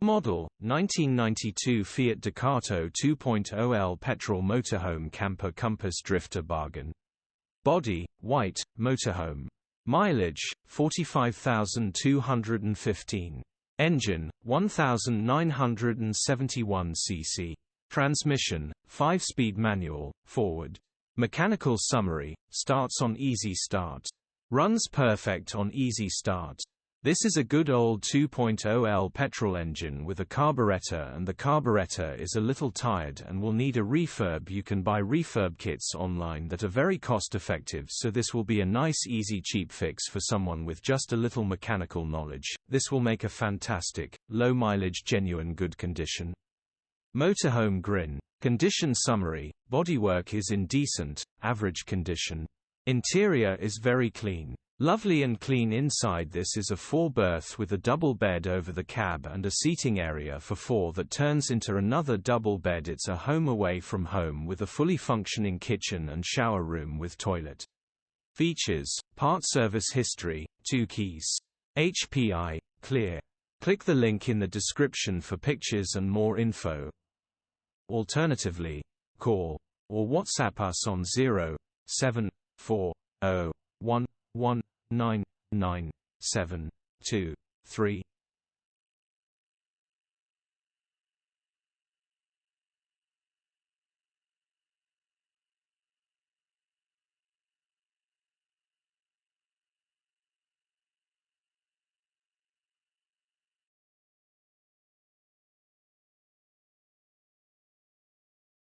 Model, 1992 Fiat Ducato 2.0L petrol motorhome camper compass drifter bargain. Body, white, motorhome. Mileage, 45,215. Engine, 1,971 cc. Transmission, 5-speed manual, forward. Mechanical summary, starts on easy start. Runs perfect on easy start. This is a good old 2.0L petrol engine with a carburetor, and the carburetor is a little tired and will need a refurb. You can buy refurb kits online that are very cost effective, so this will be a nice easy cheap fix for someone with just a little mechanical knowledge. This will make a fantastic, low mileage genuine good condition. Motorhome grin. Condition summary, bodywork is in decent, average condition. Interior is very clean. Lovely and clean inside. This is a 4-berth with a double bed over the cab and a seating area for 4 that turns into another double bed. It's a home away from home with a fully functioning kitchen and shower room with toilet. Features, part service history, 2 keys. HPI, clear. Click the link in the description for pictures and more info. Alternatively, call or WhatsApp us on 07401199723.